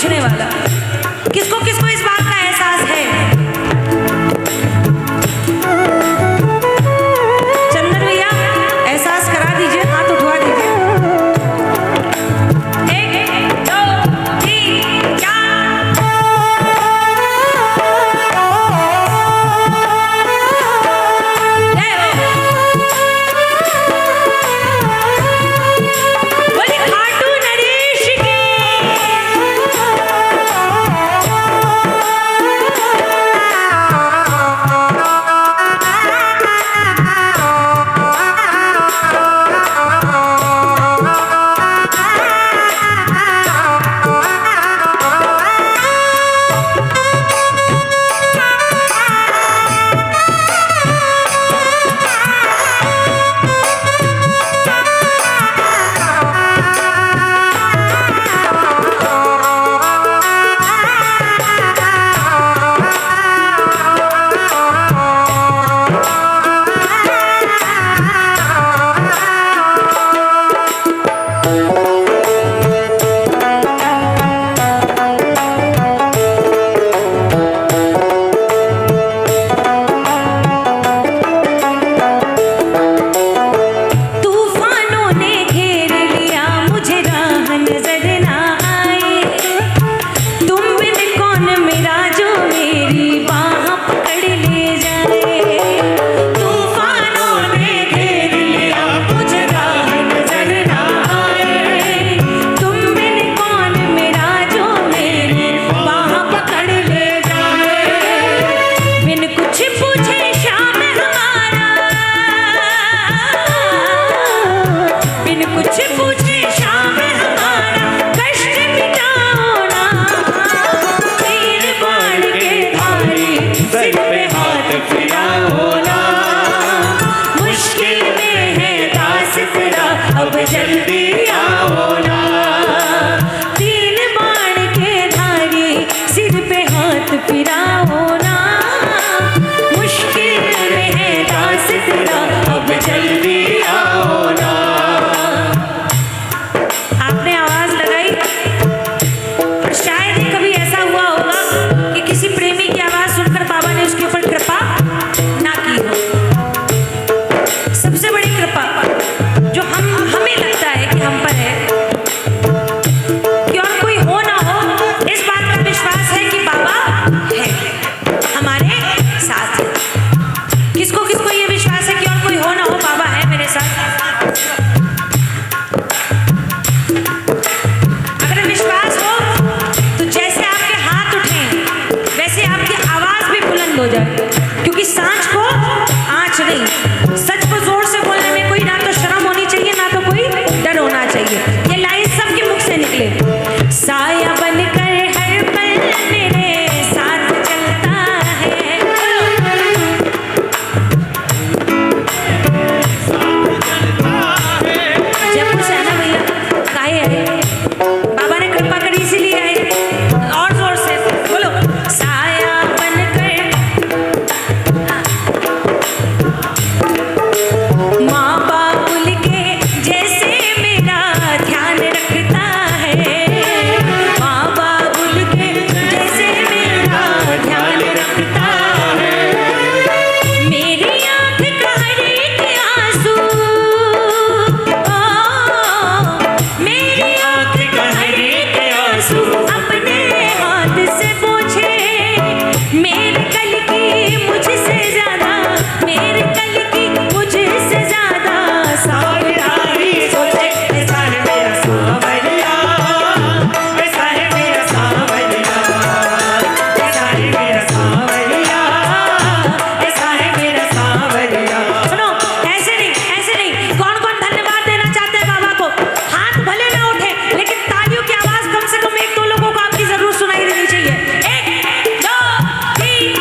पूछने वाला। किसको किसको इस बात का एहसास है? चंदन भैया एहसास करा दीजिए, हाथ उठवा दीजिए। 1 2 3 4। बोले खाटू नरेश की। क्योंकि सांच को आँच नहीं, सच को जोर से बोलने में कोई ना तो शर्म होनी चाहिए ना तो कोई डर होना चाहिए। ये लाइन सबके मुख से निकले। साया बनकर हर पल मेरे साथ चलता है, जब कुछ है ना भैया काहे है, बाबा ने कृपा करी इसीलिए आए। और जोर से बोलो, साया माँ बाबुल के जैसे मेरा ध्यान रखता है, माँ बाबुल के जैसे मेरा ध्यान रखता है। मेरी आँख का हर एक आंसू, मेरी आँख का हर एक आंसू अपने हाथ से पोंछे। मेरे कल की मुझसे ज्यादा, मेरे कल की मुझसे ज्यादा सावधानी सोचे। ऐसा है मेरा सावरिया, ऐसा है मेरा सावरिया, ऐसा है मेरा सावरिया, ऐसा है मेरा सावरिया। सुनो, ऐसे नहीं। कौन कौन धन्यवाद देना चाहते हैं बाबा को? हाथ भले ना उठे लेकिन तालियों की आवाज कम से कम 1-2 लोगों को आपकी जरूर सुनाई देनी चाहिए। 1 2 3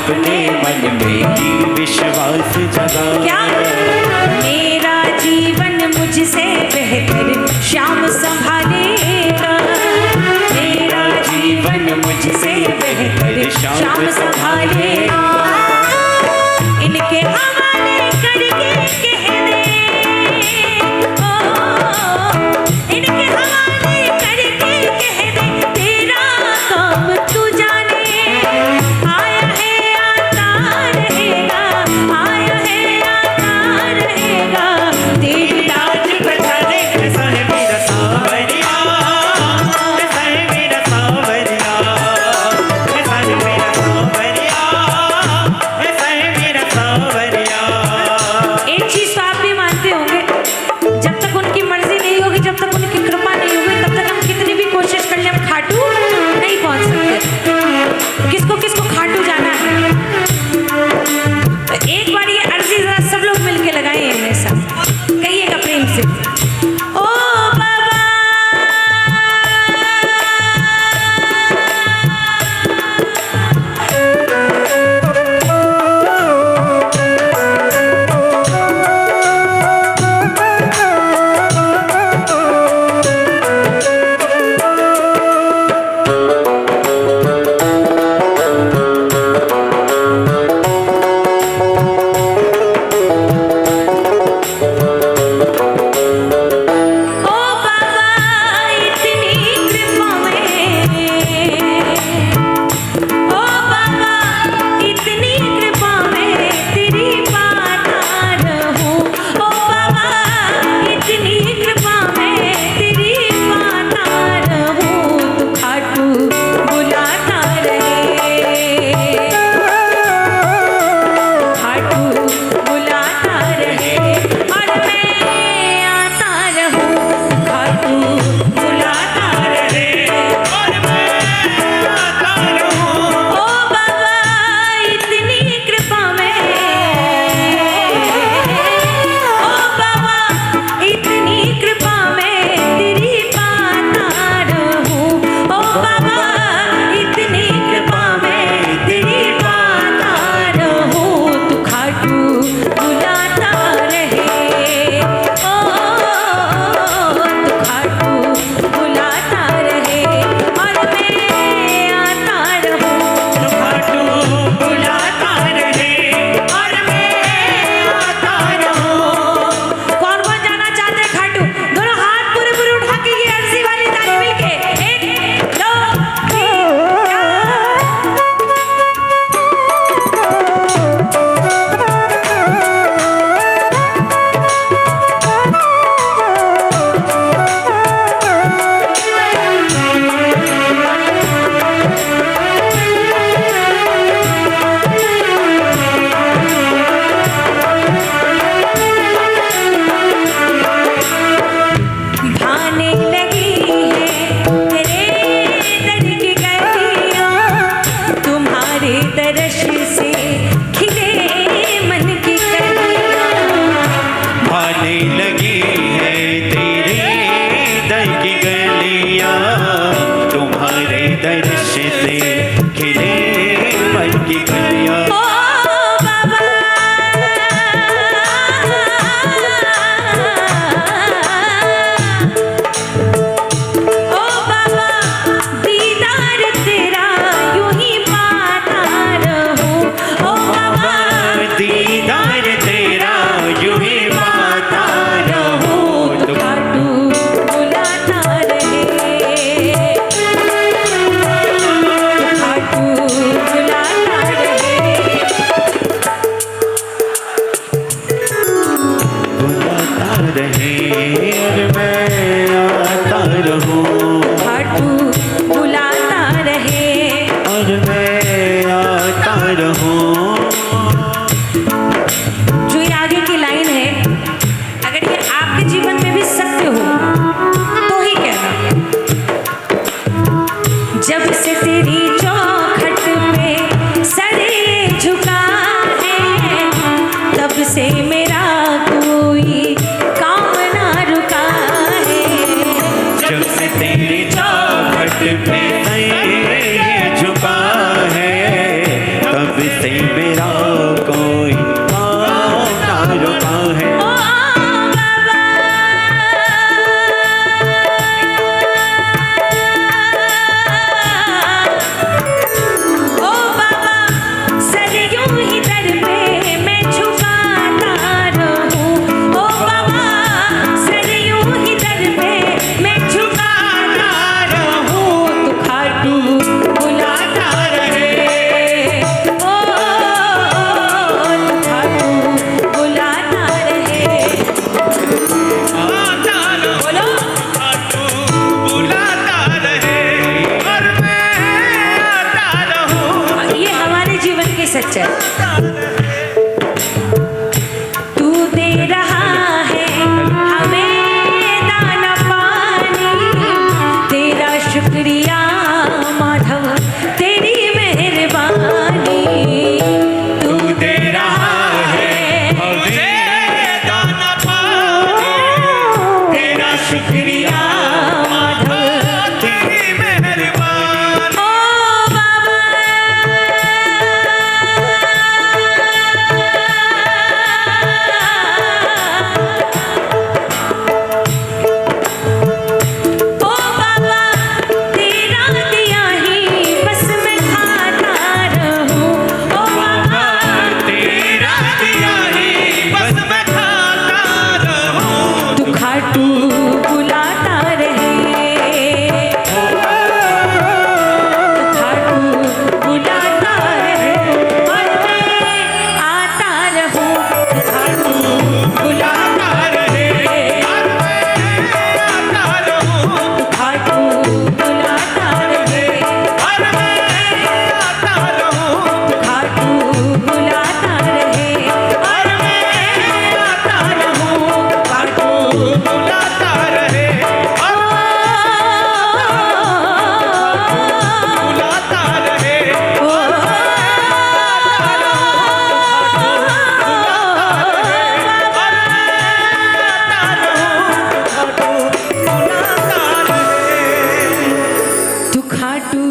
अपने मन में ही विश्वास जगा। क्या मेरा जीवन मुझसे बेहतर श्याम संभालेगा, मेरा जीवन मुझसे बेहतर श्याम संभालेगा। इनके हवाले करके कह दे, ओ इनके हवाले करके कह दे, तेरा काम तू जाने। आया है आता रहेगा, आया है आता रहेगा, तेरी लाज बचाने ऐसा है मेरा सांवरिया, ऐसा है मेरा सांवरिया, ऐसा है मेरा सांवरिया, ऐसा है मेरा सांवरिया। एक चीज तो आप भी मानते होंगे, जब तक उनकी मर्जी नहीं होगी, जब तक उनकी कृपा नहीं होगी, तब तक हम कितनी भी कोशिश कर लें हम खाटू नहीं पहुंच सकते। किसको किसको खाटू जाना है? तो एक बार ये अर्जी जरा सब लोग मिलके लगाएं मेरे साथ, कहिएगा प्रेम से, ओ बाबा से मेरा कोई काम ना रुका है। है। तू दे रहा है हमें दाना पानी, तेरा शुक्रिया माधव तेरी मेहरबानी। तू दे रहा है हमें दाना पानी, तेरा शुक्रिया माधव तेरी मेहरबानी। ओ बाबा तेरा दिया ही बस मैं खाता रहूं। ओ बाबा तेरा दिया ही बस मैं खाता रहूं। तू खाटू बुलाता रहे, खाटू बुलाता रहे और मैं आता रहूं। खाटू बुलाता रहे, आता रहूं, खाटू बुलाता रहे, और मैं आता रहूं, खाटू बुलाता रहे और मैं आता रहूं। खाटू बुलाता रहे, और बुलाता रहे, ओ बुलाता रहे। तू खाटू